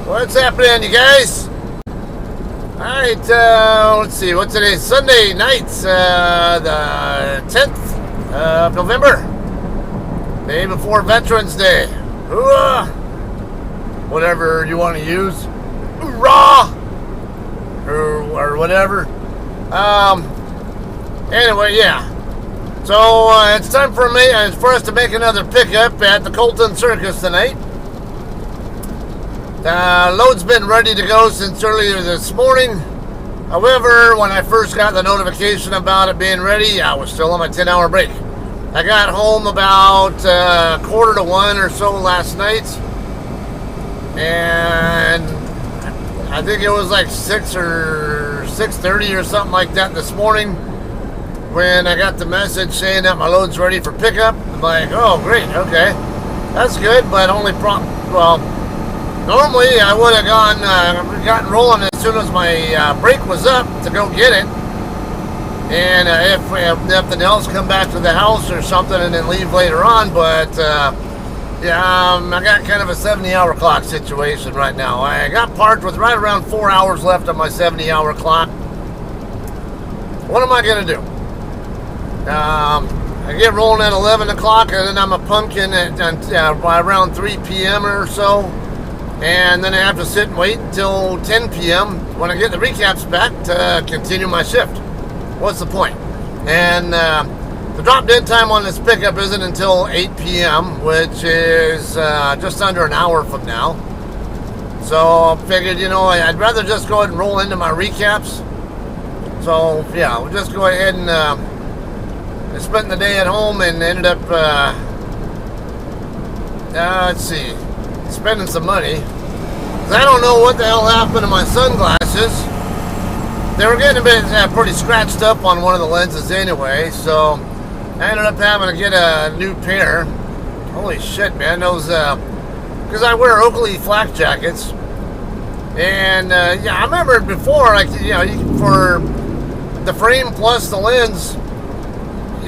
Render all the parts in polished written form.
What's happening, you guys? Alright, let's see, what's today? Sunday night, the 10th of November. Day before Veterans Day. Hoorah! Whatever you want to use. Hoorah! Or whatever. Anyway, yeah. So, it's time for us to make another pickup at the Colton Circus tonight. Load's been ready to go since earlier this morning. However, when I first got the notification about it being ready, I was still on my 10-hour break. I got home about 1:45 or so last night, and I think it was like 6 or 6:30 or something like that this morning when I got the message saying that my load's ready for pickup. I'm like, oh great, okay, that's good, but normally I would have gotten rolling as soon as my break was up to go get it, and if nothing else, come back to the house or something and then leave later on. But I got kind of a 70-hour clock situation right now. I got parked with right around 4 hours left on my 70-hour clock. What am I gonna do? I get rolling at 11 o'clock, and then I'm a pumpkin by around 3 p.m. or so. And then I have to sit and wait until 10 p.m. when I get the recaps back to continue my shift. What's the point? And the drop dead time on this pickup isn't until 8 p.m., which is just under an hour from now. So I figured, I'd rather just go ahead and roll into my recaps. So yeah, we'll just go ahead and I spent the day at home and ended up, let's see, spending some money. I don't know what the hell happened to my sunglasses. They were getting a bit pretty scratched up on one of the lenses anyway, so I ended up having to get a new pair. Holy shit, man, those, because I wear Oakley flak jackets, and I remember before, like, for the frame plus the lens,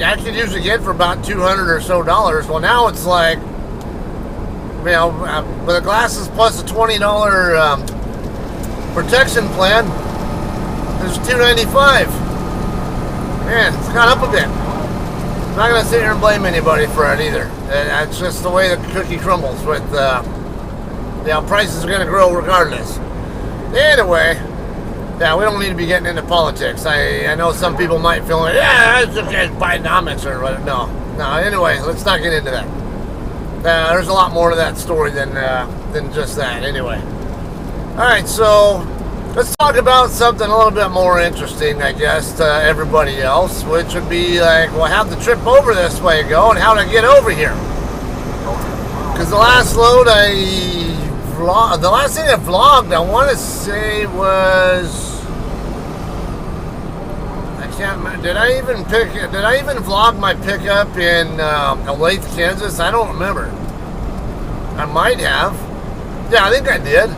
I could usually get for about $200 or so. Well, now it's like, with the glasses plus a $20 protection plan, there's $295. Man, it's gone up a bit. I'm not going to sit here and blame anybody for it either. That's just the way the cookie crumbles with, prices are going to grow regardless. Anyway, yeah, we don't need to be getting into politics. I know some people might feel like, it's just Bidenomics or whatever. No, anyway, let's not get into that. There's a lot more to that story than just that. Anyway, all right, so let's talk about something a little bit more interesting, I guess, to everybody else, which would be like, well, how'd the trip over this way go, and how to get over here? Because the last load the last thing I vlogged, I want to say was, Did I even vlog my pickup in Olathe, Kansas? I don't remember. I might have. Yeah, I think I did.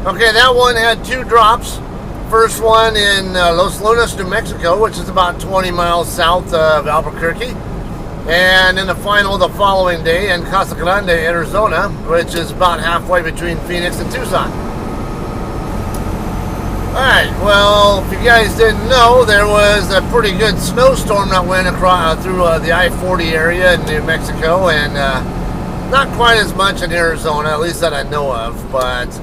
Okay, that one had 2 drops. First one in Los Lunas, New Mexico, which is about 20 miles south of Albuquerque. And then the final the following day in Casa Grande, Arizona, which is about halfway between Phoenix and Tucson. Alright, well, if you guys didn't know, there was a pretty good snowstorm that went across through the I-40 area in New Mexico, and not quite as much in Arizona, at least that I know of. But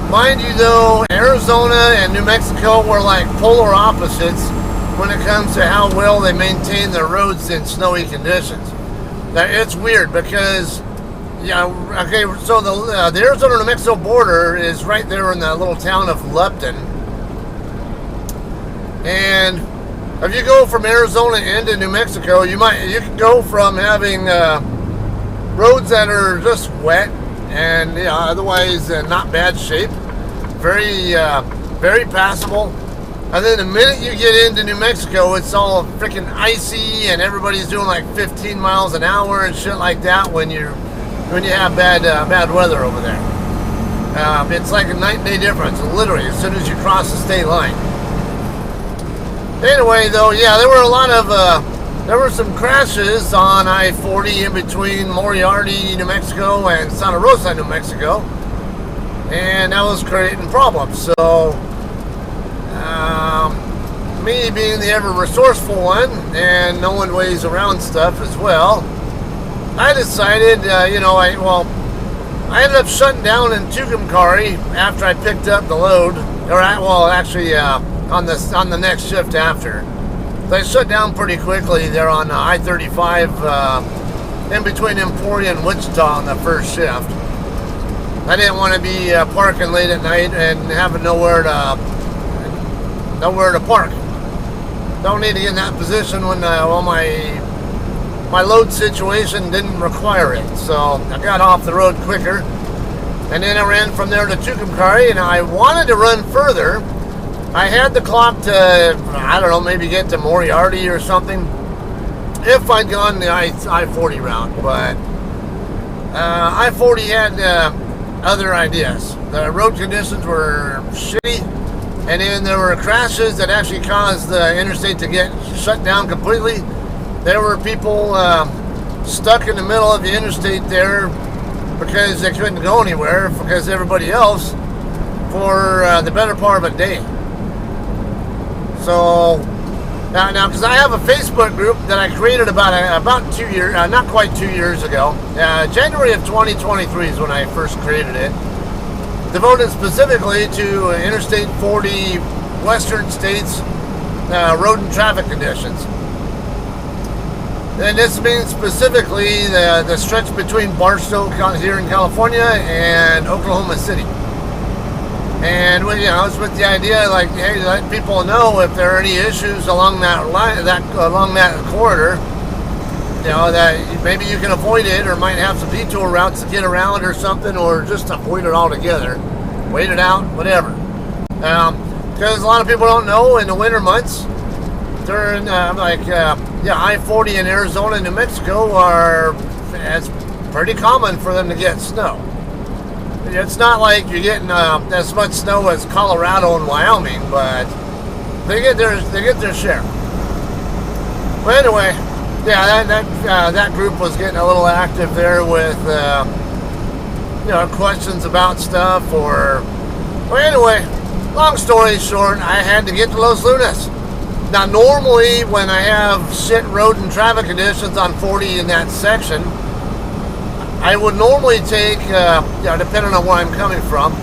mind you though, Arizona and New Mexico were like polar opposites when it comes to how well they maintain their roads in snowy conditions. Now, it's weird because so the Arizona-New Mexico border is right there in that little town of Lupton. And if you go from Arizona into New Mexico, you can go from having roads that are just wet and otherwise not bad shape, very passable. And then the minute you get into New Mexico, it's all freaking icy and everybody's doing like 15 miles an hour and shit like that when you have bad weather over there. It's like a night and day difference, literally, as soon as you cross the state line. Anyway, though, yeah, there were some crashes on I-40 in between Moriarty, New Mexico and Santa Rosa, New Mexico. and that was creating problems. So me being the ever resourceful one and knowing ways around stuff as well, I decided, I ended up shutting down in Tucumcari after I picked up the load, on the next shift after. So I shut down pretty quickly there on I-35 in between Emporia and Wichita on the first shift. I didn't want to be parking late at night and having nowhere to park. Don't need to get in that position when my load situation didn't require it. So I got off the road quicker, and then I ran from there to Tucumcari, and I wanted to run further. I had the clock to, I don't know, maybe get to Moriarty or something if I'd gone the I-40 route, but I-40 had other ideas. The road conditions were shitty, and then there were crashes that actually caused the interstate to get shut down completely. There were people stuck in the middle of the interstate there because they couldn't go anywhere because everybody else for the better part of a day. So now, because I have a Facebook group that I created about 2 years, not quite 2 years ago. January of 2023 is when I first created it. Devoted specifically to Interstate 40 Western states road and traffic conditions. And this means specifically the stretch between Barstow here in California and Oklahoma City. And it's with the idea, like, hey, let people know if there are any issues along that line, along that corridor, that maybe you can avoid it, or might have some detour routes to get around or something, or just avoid it altogether, wait it out, whatever. Because a lot of people don't know, in the winter months, during I-40 in Arizona and New Mexico it's pretty common for them to get snow. It's not like you're getting as much snow as Colorado and Wyoming, but they get their share. But anyway, that group was getting a little active there with questions about stuff. Anyway, long story short, I had to get to Los Lunas. Now, normally when I have shit road and traffic conditions on 40 in that section, I would normally take, depending on where I'm coming from.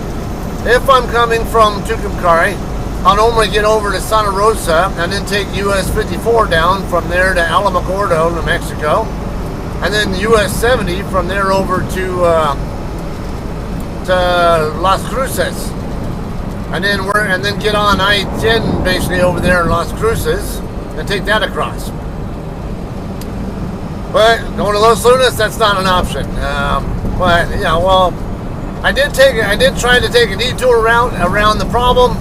If I'm coming from Tucumcari, I'll normally get over to Santa Rosa and then take US 54 down from there to Alamogordo, New Mexico, and then US 70 from there over to Las Cruces, and then get on I-10 basically over there in Las Cruces and take that across. But going to Los Lunas, that's not an option. I did try to take a detour route around the problem.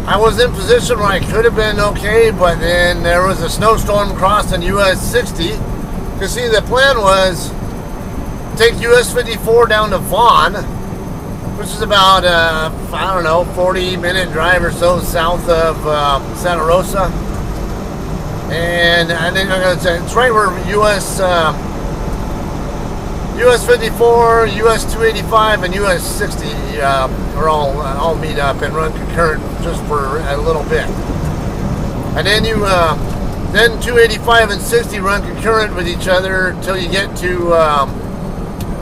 I was in position where I could have been okay, but then there was a snowstorm crossing US 60. Because see, the plan was take US 54 down to Vaughn, which is about 40-minute drive or so south of Santa Rosa. And I think I'm going to say it's right where US 54, US 285, and US 60 are all meet up and run concurrent just for a little bit. And then then 285 and 60 run concurrent with each other until you get to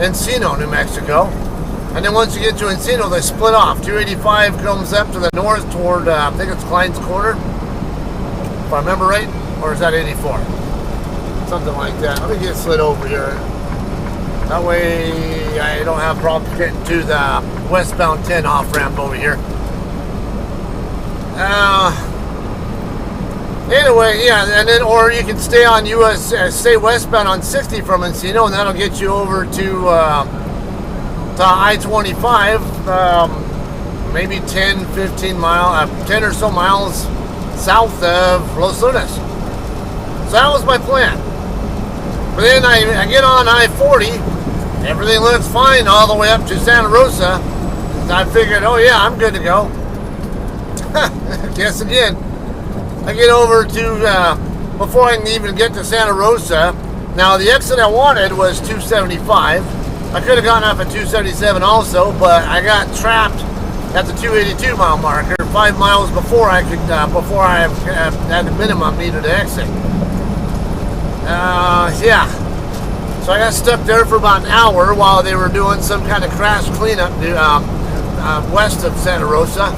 Encino, New Mexico. And then once you get to Encino, they split off. 285 comes up to the north toward, I think it's Klein's Corner, if I remember right. Or is that 84? Something like that. Let me get slid over here. That way I don't have problems getting to the westbound 10 off-ramp over here. Anyway, and then, or you can stay on stay westbound on 60 from Encino, and that'll get you over to I-25, maybe 10 or so miles south of Los Lunas. So that was my plan. But then I get on I-40, everything looks fine all the way up to Santa Rosa. I figured, oh yeah, I'm good to go. Guess again. I get over to, before I can even get to Santa Rosa, now the exit I wanted was 275, I could have gotten off at 277 also, but I got trapped at the 282 mile marker 5 miles before I could before I had the minimum needed to exit. Yeah. So I got stuck there for about an hour while they were doing some kind of crash cleanup west of Santa Rosa.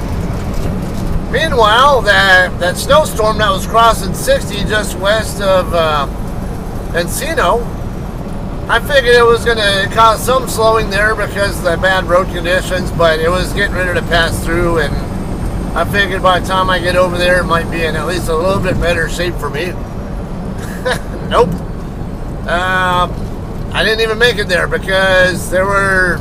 Meanwhile, that snowstorm that was crossing 60 just west of Encino, I figured it was going to cause some slowing there because of the bad road conditions, but it was getting ready to pass through, and I figured by the time I get over there, it might be in at least a little bit better shape for me. Nope. I didn't even make it there because there were...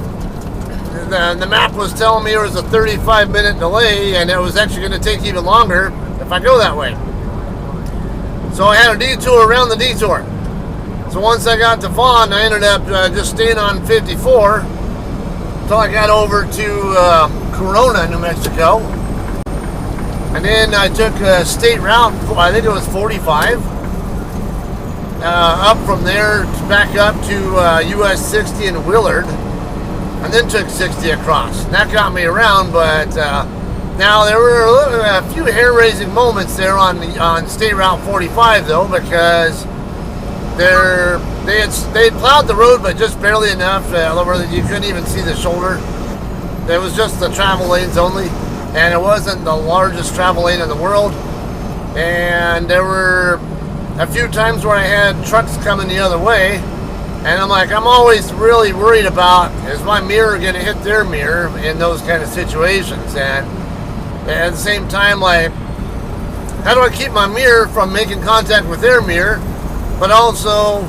The map was telling me there was a 35-minute delay, and it was actually going to take even longer if I go that way. So I had a detour around the detour. So once I got to Vaughn, I ended up just staying on 54 until I got over to Corona, New Mexico. And then I took a state route, I think it was 45. Up from there, back up to US 60 in Willard. And then took 60 across. And that got me around, but now there were a few hair-raising moments there on State Route 45, though, because they had plowed the road, but just barely enough that you couldn't even see the shoulder. It was just the travel lanes only, and it wasn't the largest travel lane in the world. And there were a few times where I had trucks coming the other way. And I'm like, I'm always really worried about, is my mirror going to hit their mirror in those kind of situations? And at the same time, like, how do I keep my mirror from making contact with their mirror, but also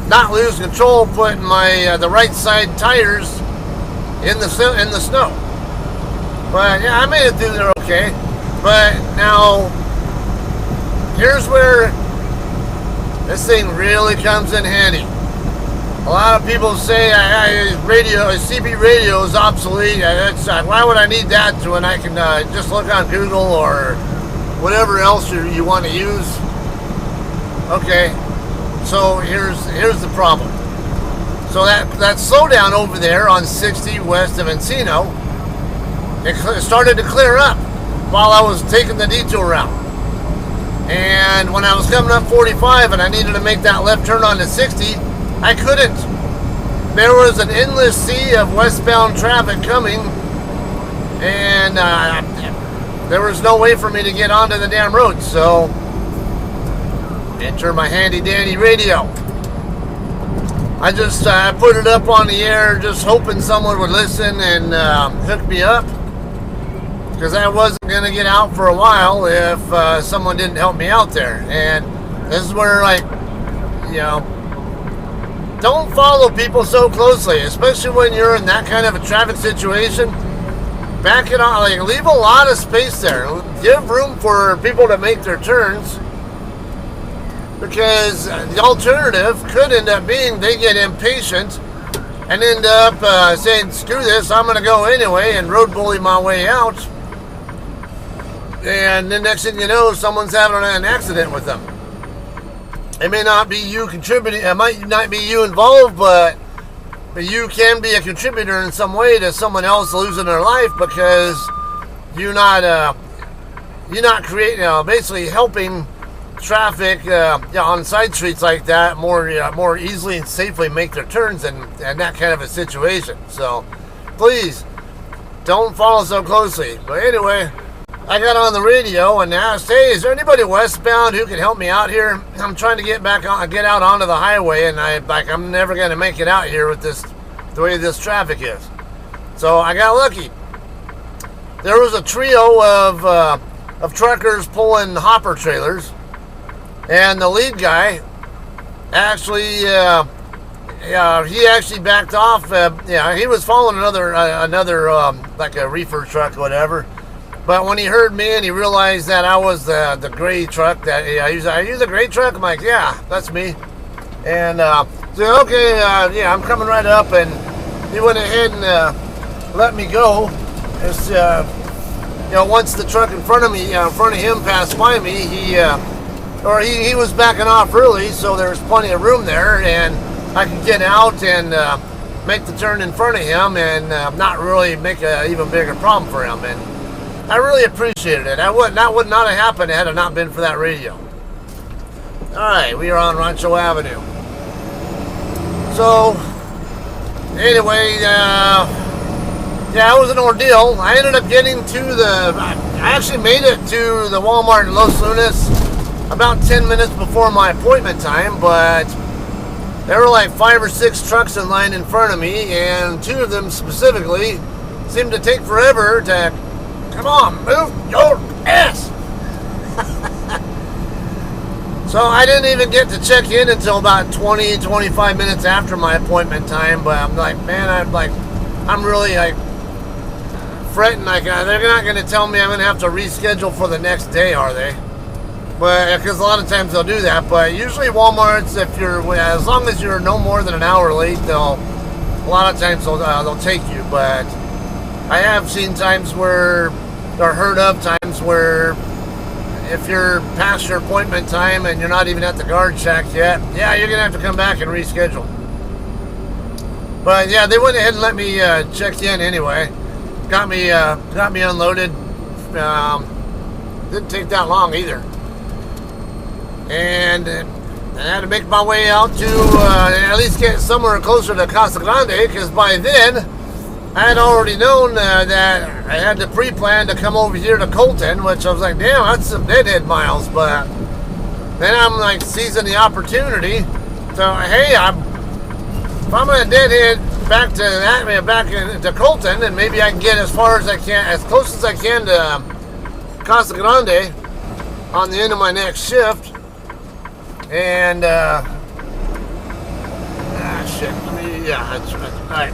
not lose control, putting my the right side tires in the snow? But yeah, I made it through there okay. But now, here's where this thing really comes in handy. A lot of people say CB radio is obsolete. Why would I need that when I can just look on Google or whatever else you want to use? Okay, so here's the problem. So that slowdown over there on 60 west of Encino, it started to clear up while I was taking the detour route. And when I was coming up 45 and I needed to make that left turn onto 60, I couldn't. There was an endless sea of westbound traffic coming, and there was no way for me to get onto the damn road. So, enter my handy dandy radio. I just put it up on the air, just hoping someone would listen and hook me up, because I wasn't going to get out for a while if someone didn't help me out there. And this is where, like, you know, don't follow people so closely, especially when you're in that kind of a traffic situation. Back it on, like, leave a lot of space there. Give room for people to make their turns, because the alternative could end up being they get impatient and end up saying, screw this, I'm going to go anyway, and road bully my way out. And the next thing you know, someone's having an accident with them. It may not be you contributing, it might not be you involved, but you can be a contributor in some way to someone else losing their life, because you're not creating, basically helping traffic on side streets like that more easily and safely make their turns and that kind of a situation. So please don't follow so closely. But anyway, I got on the radio and asked, hey, is there anybody westbound who can help me out here? I'm trying to get out onto the highway, and I'm never going to make it out here with the way this traffic is. So I got lucky. There was a trio of truckers pulling hopper trailers, and the lead guy actually, he actually backed off. He was following another like a reefer truck or whatever. But when he heard me and he realized that I was the gray truck, are you the gray truck? I'm like, yeah, that's me. And so, okay, I'm coming right up, and he went ahead and let me go. It's, once the truck in front of him passed by me, he was backing off early, so there was plenty of room there, and I could get out and make the turn in front of him and not really make an even bigger problem for him. And I really appreciated it. That would not have happened had it not been for that radio. All right, we are on Rancho Avenue. So, anyway, yeah, it was an ordeal. I ended up getting I actually made it to the Walmart in Los Lunas about 10 minutes before my appointment time, but there were like 5 or 6 trucks in line in front of me, and 2 of them specifically seemed to take forever to, come on, move your ass. So I didn't even get to check in until about 20-25 minutes after my appointment time, but I'm like, man, I'm really like fretting. Like, they're not going to tell me I'm going to have to reschedule for the next day, are they? But because a lot of times they'll do that. But usually Walmart's, as long as you're no more than an hour late, a lot of times they'll take you. But I have seen times where, or heard of times where, if you're past your appointment time and you're not even at the guard shack yet, yeah, you're gonna have to come back and reschedule. But yeah, they went ahead and let me check in anyway. Got me unloaded. Didn't take that long either. And I had to make my way out to at least get somewhere closer to Casa Grande, because by then I had already known that I had to pre-plan to come over here to Colton, which I was like, damn, that's some deadhead miles. But then I'm like seizing the opportunity. So hey, if I'm gonna deadhead back to Colton, and maybe I can get as far as I can, as close as I can to Casa Grande on the end of my next shift. And shit. That's right. All right.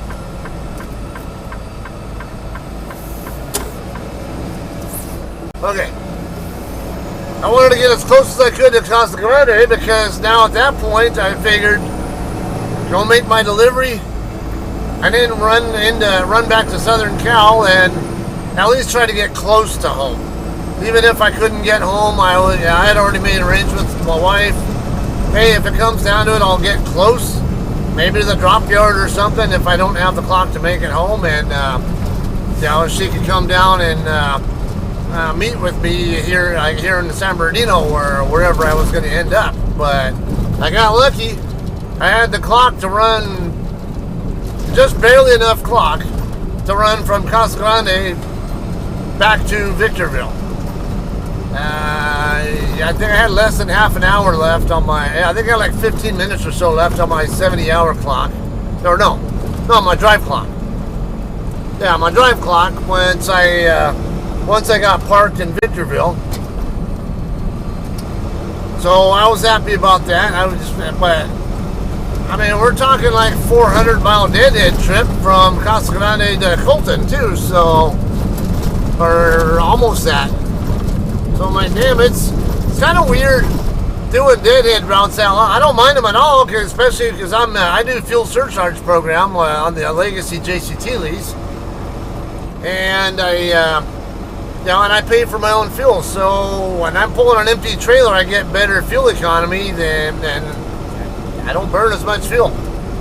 Okay. I wanted to get as close as I could to Casa Grande, because now at that point I figured go make my delivery and then run back to Southern Cal and at least try to get close to home. Even if I couldn't get home, I had already made arrangements with my wife. Hey, if it comes down to it, I'll get close, maybe to the drop yard or something if I don't have the clock to make it home, and she could come down and meet with me here in the San Bernardino or wherever I was going to end up. But I got lucky. I had the clock to run, just barely enough clock to run from Casa Grande back to Victorville. I think I had less than half an hour left on I think I had like 15 minutes or so left on my 70-hour clock. Or no, my drive clock. Yeah, my drive clock once I got parked in Victorville. So I was happy about that. But I mean, we're talking like 400-mile deadhead trip from Casa Grande to Colton too, so, or almost that. So I'm like, damn, it's kind of weird doing deadhead routes that long. I don't mind them at all, especially because I do fuel surcharge program on the Legacy JCT lease, and and I pay for my own fuel. So when I'm pulling an empty trailer, I get better fuel economy, and I don't burn as much fuel.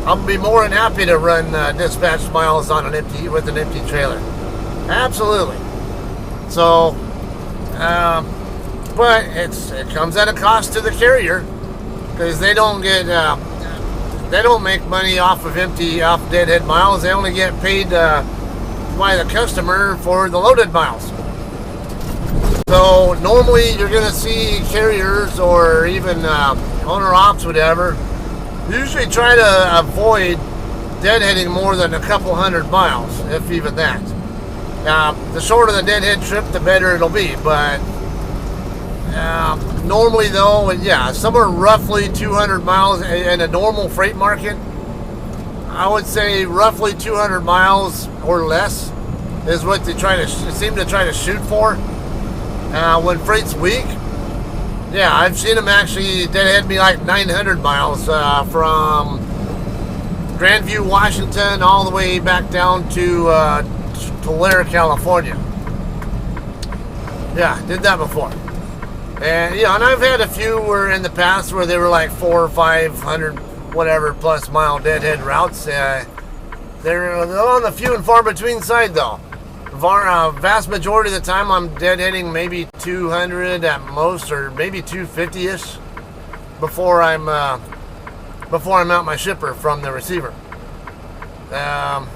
I'll be more than happy to run dispatch miles with an empty trailer. Absolutely. So, but it comes at a cost to the carrier, because they don't make money off deadhead miles. They only get paid by the customer for the loaded miles. So normally you're going to see carriers or even owner ops, whatever, usually try to avoid deadheading more than a couple hundred miles, if even that. The shorter the deadhead trip, the better it'll be. But normally though, somewhere roughly 200 miles in a normal freight market, I would say roughly 200 miles or less is what they seem to try to shoot for. When freight's weak, I've seen them actually deadhead me like 900 miles from Grandview, Washington, all the way back down to Tulare, California. Yeah, did that before. And and I've had a few in the past where they were like 400 or 500 whatever plus mile deadhead routes. They're on the few and far between side, though. Vast majority of the time, I'm deadheading maybe 200 at most, or maybe 250-ish before I'm out my shipper from the receiver. But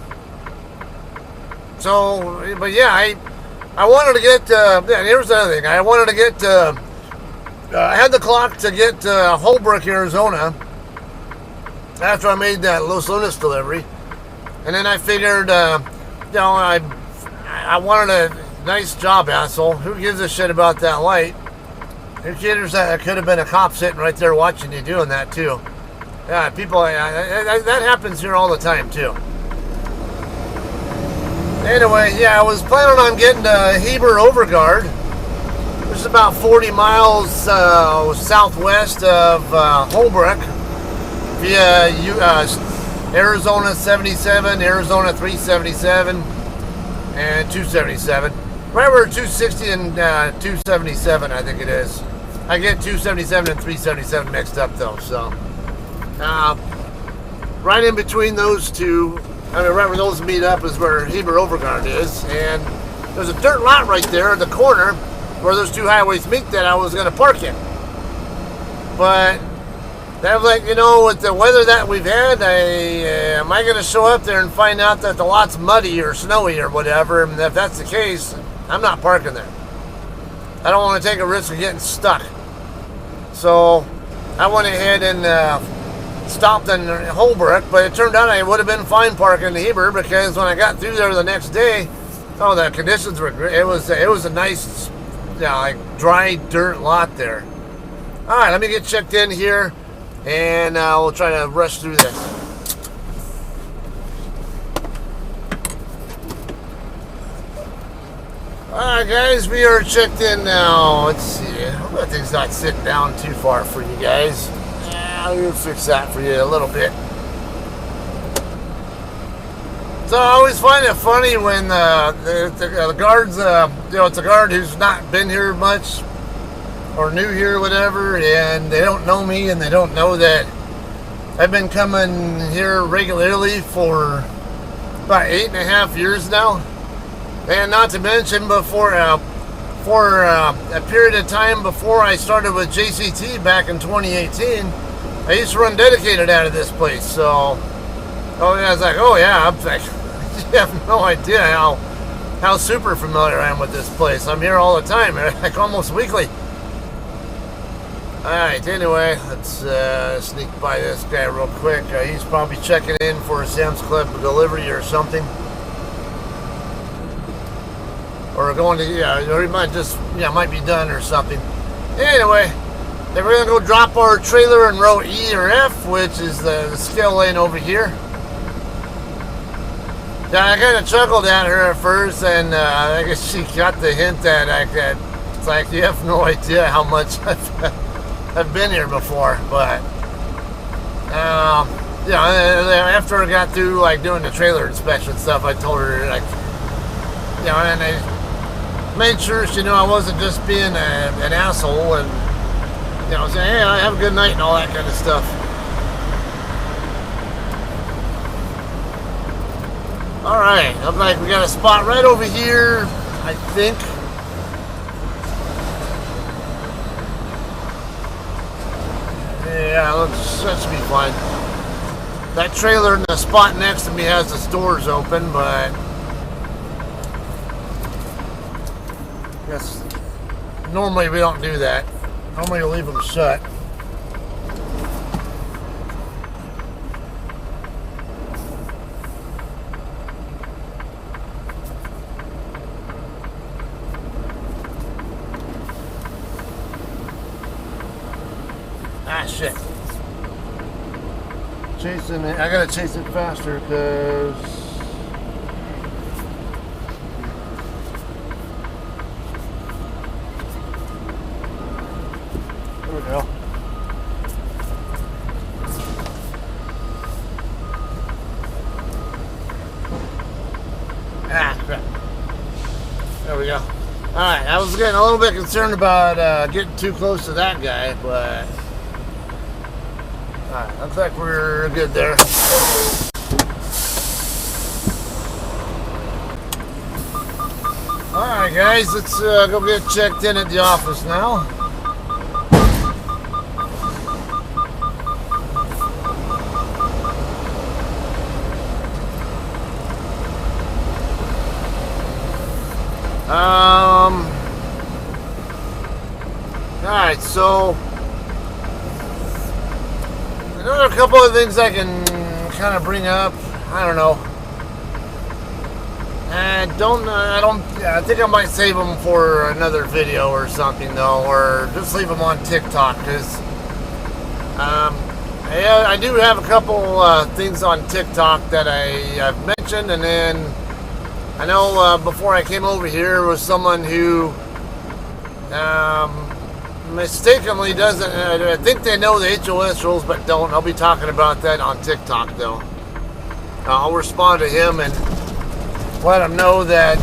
yeah, I wanted to get. Here's the other thing. I wanted to get. I had the clock to get to Holbrook, Arizona, after I made that Los Lunas delivery, and then I figured, I wanted a nice job, asshole. Who gives a shit about that light? Who cares that it could have been a cop sitting right there watching you doing that too? Yeah, people. That happens here all the time too. Anyway, yeah, I was planning on getting to Heber Overguard, which is about 40 miles southwest of Holbrook, via Arizona 77, Arizona 377, and 277. Right where 260 and 277, I think it is. I get 277 and 377 mixed up though, so. Right in between those two, right where those meet up is where Heber Overguard is, and there's a dirt lot right there at the corner where those two highways meet that I was going to park in. But that was like, with the weather that we've had, am I going to show up there and find out that the lot's muddy or snowy or whatever? And if that's the case, I'm not parking there. I don't want to take a risk of getting stuck. So I went ahead and stopped in Holbrook, but it turned out I would have been fine parking in Heber, because when I got through there the next day, the conditions were great. It was a nice, dry dirt lot there. All right, let me get checked in here, and we'll try to rush through this. All right, guys, we are checked in now. Let's see. Hope that thing's not sitting down too far for you guys. I'll fix that for you a little bit. So I always find it funny when the guards, it's a guard who's not been here much or new here or whatever, and they don't know me, and they don't know that I've been coming here regularly for about 8.5 years now. And not to mention, for a period of time before I started with JCT back in 2018, I used to run dedicated out of this place. So, I was like, I'm like, you have no idea how super familiar I am with this place. I'm here all the time, like almost weekly. Alright, anyway, let's sneak by this guy real quick. He's probably checking in for a Sam's Club delivery or something. Or going to, or he might just, might be done or something. Anyway, then we're going to go drop our trailer in row E or F, which is the scale lane over here. Yeah, I kind of chuckled at her at first, and I guess she got the hint that it's like, you have no idea how much I've been here before. But, after I got through, doing the trailer inspection stuff, I told her, and I made sure she knew I wasn't just being an asshole, and saying, hey, I have a good night and all that kind of stuff. All right, I'm like, we got a spot right over here, I think. Yeah, that should be fine. That trailer in the spot next to me has the stores open, but yes, normally we don't do that. Normally we leave them shut. Ah, shit. Chasing it. I gotta chase it faster because there we go. Ah, crap. There we go. Alright, I was getting a little bit concerned about getting too close to that guy, but alright, looks like we're good there. Alright guys, let's go get checked in at the office now. Alright, so another couple of things I can kind of bring up. I don't know. I think I might save them for another video or something though, or just leave them on TikTok, because I do have a couple things on TikTok that I've mentioned, and then I know before I came over here was someone who mistakenly doesn't, I think they know the HOS rules but don't. I'll be talking about that on TikTok though. I'll respond to him and let him know that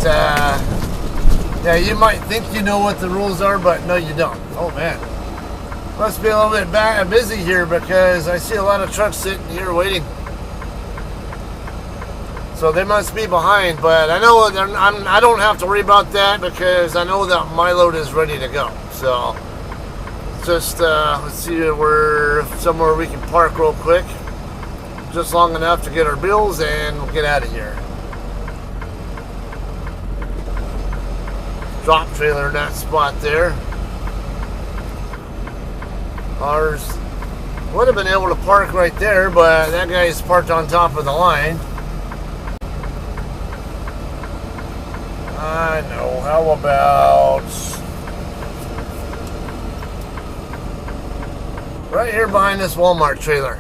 yeah, you might think you know what the rules are, but no you don't. Oh man, must be a little bit busy here because I see a lot of trucks sitting here waiting. So they must be behind, but I know I don't have to worry about that because I know that my load is ready to go. So just let's see, we're somewhere we can park real quick, just long enough to get our bills and we'll get out of here. Drop trailer in that spot there. Ours would have been able to park right there, but that guy's parked on top of the line. I know, how about right here behind this Walmart trailer?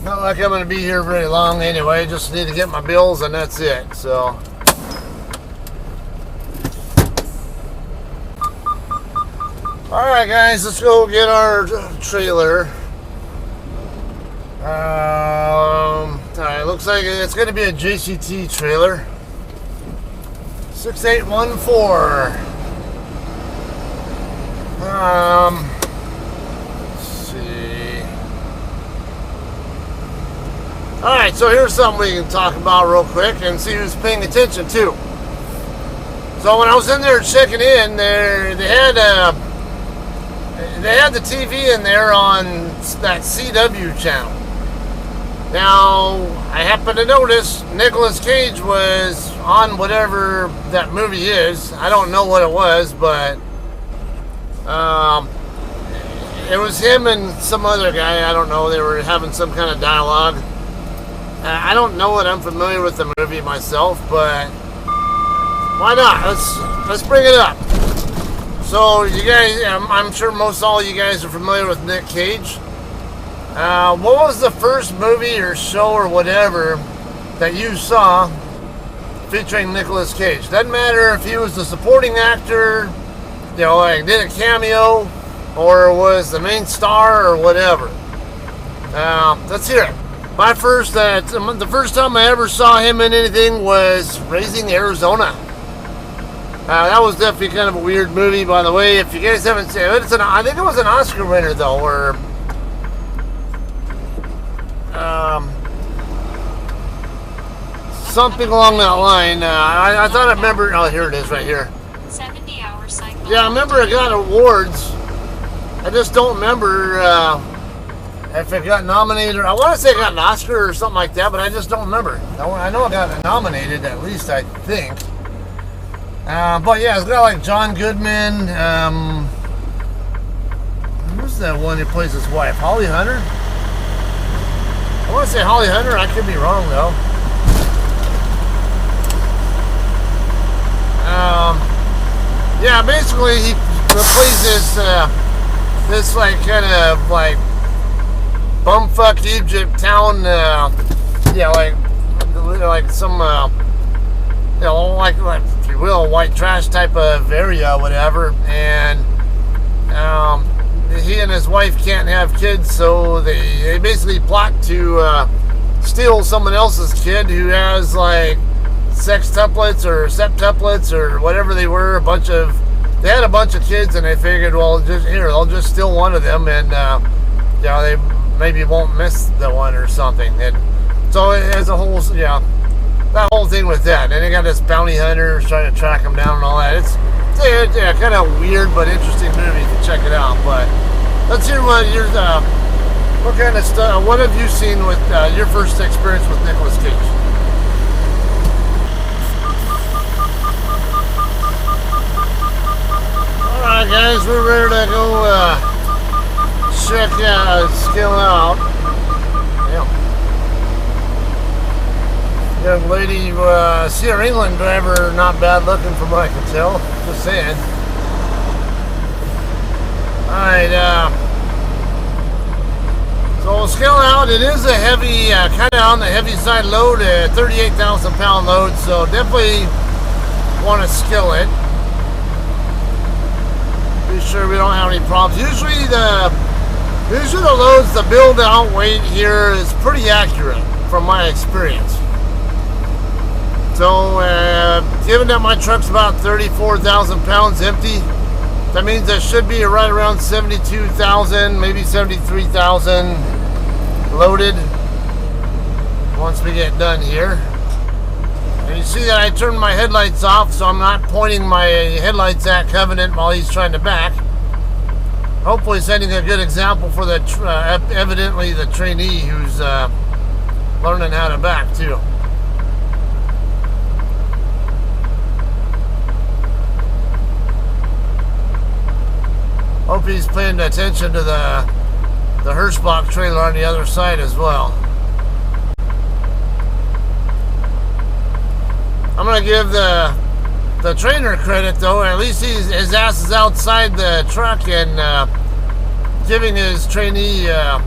Not like I'm going to be here very long anyway, just need to get my bills and that's it, so. Alright guys, let's go get our trailer. Alright, looks like it's going to be a JCT trailer. 6814. Let's see. Alright, so here's something we can talk about real quick and see who's paying attention too. So when I was in there checking in, they had the TV in there on that CW channel. Now, I happened to notice Nicolas Cage was on whatever that movie is. I don't know what it was, but it was him and some other guy. I don't know. They were having some kind of dialogue. I don't know it. I'm familiar with the movie myself, but why not? Let's bring it up. So, you guys, I'm sure most all you guys are familiar with Nick Cage. What was the first movie or show or whatever that you saw featuring Nicolas Cage? Doesn't matter if he was the supporting actor, you know, like did a cameo, or was the main star or whatever. Let's hear it. The first time I ever saw him in anything was Raising Arizona. That was definitely kind of a weird movie, by the way. If you guys haven't seen it, I think it was an Oscar winner though, or something along that line. I thought I remember. Oh, here it is, right here. 70-hour cycle. Yeah, I remember it got awards. I just don't remember if it got nominated. I want to say it got an Oscar or something like that, but I just don't remember. I know it got nominated, at least I think. But yeah, it's got like John Goodman. Who's that one who plays his wife? Holly Hunter? I want to say Holly Hunter. I could be wrong though. Yeah, basically he plays this like kind of like bumfuck Egypt town. Yeah, like some you know, like if you will, white trash type of area, whatever. And he and his wife can't have kids, so they basically plot to steal someone else's kid who has like sextuplets or septuplets or whatever they were. They had a bunch of kids, and they figured, well, I'll just steal one of them, and you know, they maybe won't miss the one or something. And so as a whole, yeah, that whole thing with that. And they got this bounty hunter trying to track him down and all that. It's kind of weird but interesting movie. You can check it out. But let's hear what kind of stuff. What have you seen with your first experience with Nicolas Cage? All right, guys, we're ready to go check skill out. Yeah. Young lady, Sierra England driver, not bad looking from what I can tell. Just saying. Alright, so scale out, it is a heavy, kind of on the heavy side load, 38,000 pound load, so definitely want to skill it. Be sure we don't have any problems. Usually the loads, the build out weight here is pretty accurate from my experience. So, given that my truck's about 34,000 pounds empty, that means it should be right around 72,000, maybe 73,000 loaded once we get done here. And you see that I turned my headlights off, so I'm not pointing my headlights at Covenant while he's trying to back. Hopefully setting a good example for the evidently the trainee who's learning how to back too. Hope he's paying attention to the Hirschbach trailer on the other side as well. I'm gonna give the trainer credit though. At least his ass is outside the truck and giving his trainee, and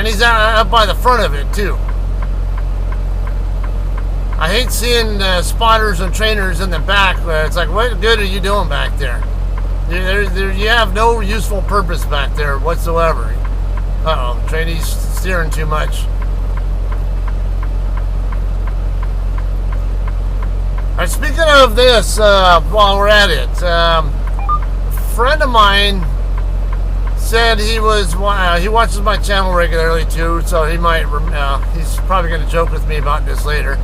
he's up by the front of it too. I hate seeing spotters and trainers in the back where it's like, what good are you doing back there? You have no useful purpose back there whatsoever. Uh-oh, trainee's steering too much. And speaking of this, while we're at it, a friend of mine said he watches my channel regularly too, so he might, he's probably going to joke with me about this later.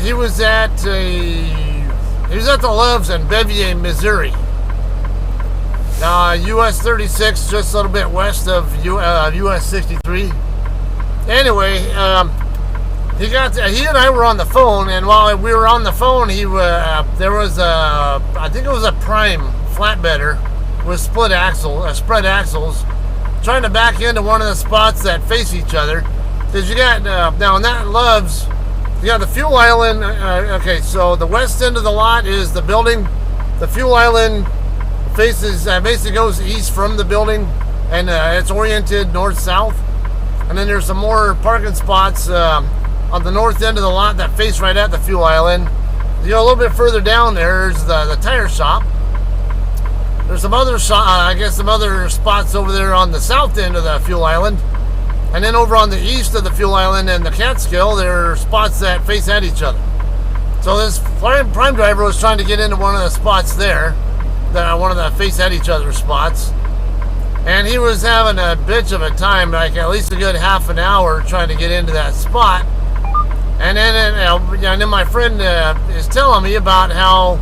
He was at the Loves in Bevier, Missouri. US 36, just a little bit west of US 63. Anyway, he and I were on the phone, and while we were on the phone, there was I think it was a Prime flatbedder with spread axles, trying to back into one of the spots that face each other. Because you got now in that Loves, you got the fuel island. Okay, so the west end of the lot is the building. The fuel island faces basically goes east from the building, and it's oriented north-south. And then there's some more parking spots on the north end of the lot that face right at the fuel island. You go a little bit further down, there's the tire shop. There's some other some other spots over there on the south end of the fuel island. And then over on the east of the fuel island and the Catskill, there are spots that face at each other. So this Prime driver was trying to get into one of the spots there, one of the face at each other spots. And he was having a bitch of a time, like at least a good half an hour trying to get into that spot. And then my friend is telling me about how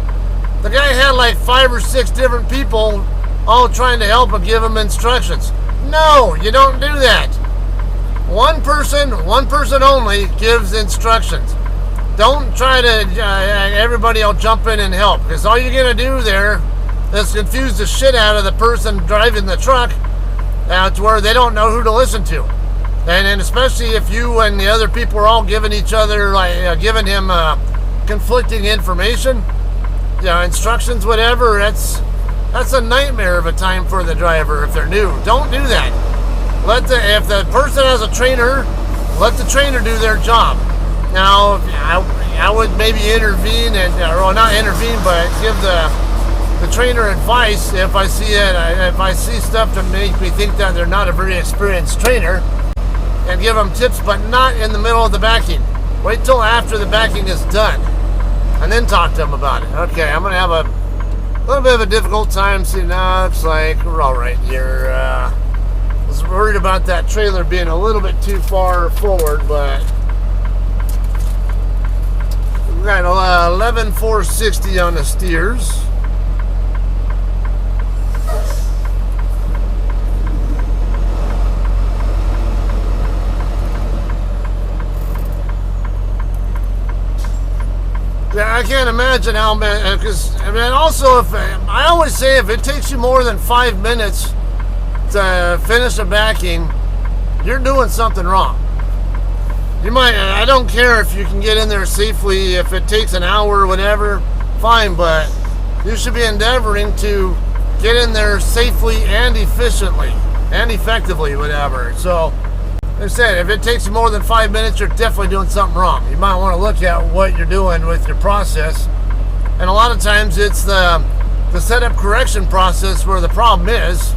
the guy had like 5 or 6 different people all trying to help and give him instructions. No, you don't do that. One person only gives instructions. Don't try to, everybody will jump in and help, because all you're going to do there is confuse the shit out of the person driving the truck to where they don't know who to listen to. And especially if you and the other people are all giving each other, giving him conflicting information, instructions, whatever, that's a nightmare of a time for the driver if they're new. Don't do that. If the person has a trainer, let the trainer do their job. Now, I would maybe intervene not intervene, but give the trainer advice if I see stuff to make me think that they're not a very experienced trainer, and give them tips, but not in the middle of the backing. Wait till after the backing is done, and then talk to them about it. Okay, I'm gonna have a little bit of a difficult time. See, now it's like we're all right here. worried about that trailer being a little bit too far forward, but we got 11,460 on the steers. Yeah, I can't imagine how many, because I mean, also, if I always say if it takes you more than 5 minutes to finish a backing, you're doing something wrong. You might, I don't care if you can get in there safely, if it takes an hour or whatever, fine, but you should be endeavoring to get in there safely and efficiently and effectively, whatever. So, like I said, if it takes you more than 5 minutes, you're definitely doing something wrong. You might want to look at what you're doing with your process. And a lot of times it's the setup correction process where the problem is.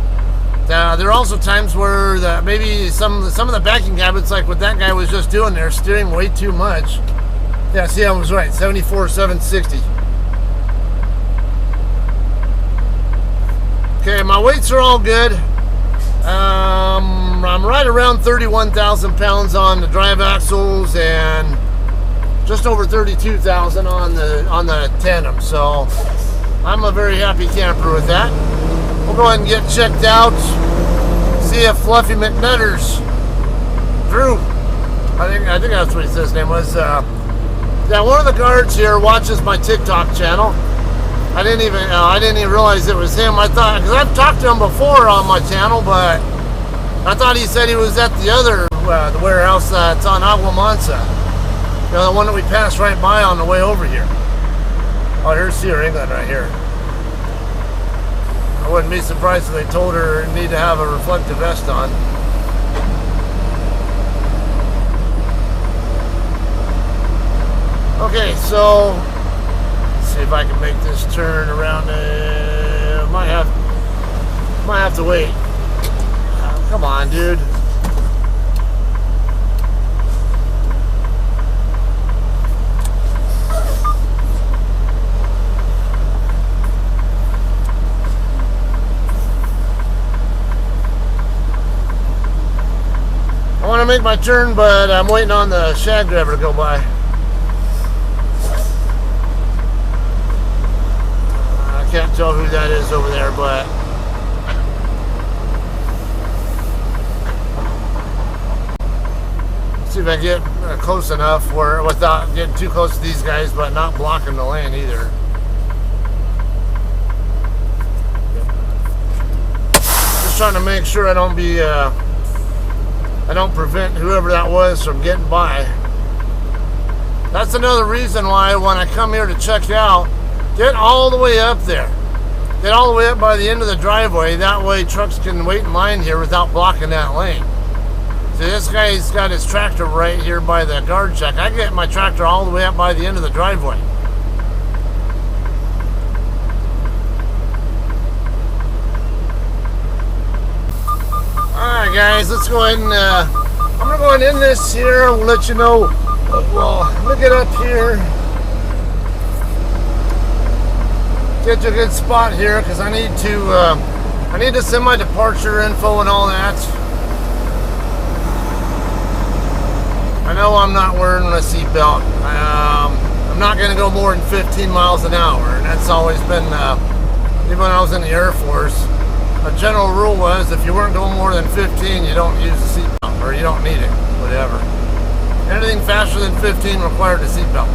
There are also times where maybe some of the backing habits, like what that guy was just doing there, steering way too much. Yeah, see, I was right. 74,760. Okay, my weights are all good. I'm right around 31,000 pounds on the drive axles and just over 32,000 on the tandem. So I'm a very happy camper with that. We'll go ahead and get checked out. See if Fluffy McNutters, Drew, I think that's what he said his name was. Yeah, one of the guards here watches my TikTok channel. I didn't even realize it was him. I thought, because I've talked to him before on my channel, but I thought he said he was at the other the warehouse that's on Agua Mansa. You know, the one that we passed right by on the way over here. Oh, here's Sierra England right here. I wouldn't be surprised if they told her need to have a reflective vest on. Okay, so let's see if I can make this turn around. Might have to wait. Oh, come on, dude. I want to make my turn, but I'm waiting on the shag driver to go by. I can't tell who that is over there, but see if I can get close enough where without getting too close to these guys, but not blocking the lane either. Just trying to make sure I don't prevent whoever that was from getting by. That's another reason why when I come here to check out, get all the way up there. Get all the way up by the end of the driveway. That way trucks can wait in line here without blocking that lane. See, this guy's got his tractor right here by the guard check. I get my tractor all the way up by the end of the driveway. Alright guys, let's go ahead and I'm going to go ahead and end this here. We'll let you know. Well, look it up here. Get you a good spot here because I need to send my departure info and all that. I know I'm not wearing a seatbelt. I'm not going to go more than 15 miles an hour, and that's always been, even when I was in the Air Force, a general rule was if you weren't going more than 15, you don't use the seatbelt, or you don't need it, whatever. Anything faster than 15 required a seatbelt.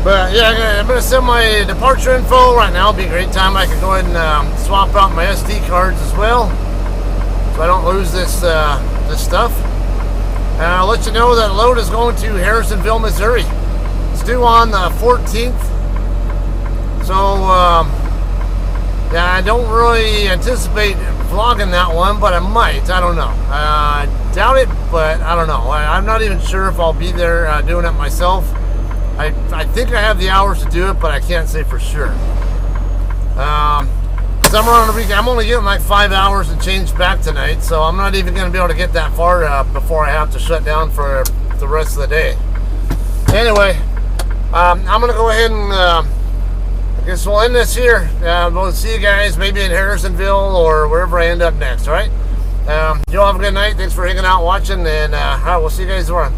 But yeah, I'm going to send my departure info right now. It'll be a great time. I can go ahead and swap out my SD cards as well, so I don't lose this stuff. And I'll let you know that load is going to Harrisonville, Missouri. It's due on the 14th. So, yeah, I don't really anticipate vlogging that one, but I might. I don't know. I doubt it, but I don't know. I'm not even sure if I'll be there doing it myself. I think I have the hours to do it, but I can't say for sure. I'm on a weekend. I'm only getting like 5 hours and change back tonight, so I'm not even going to be able to get that far before I have to shut down for the rest of the day. Anyway, I'm going to go ahead and guess we'll end this here. We'll see you guys maybe in Harrisonville or wherever I end up next. All right. You all have a good night. Thanks for hanging out, watching, and all right, we'll see you guys tomorrow.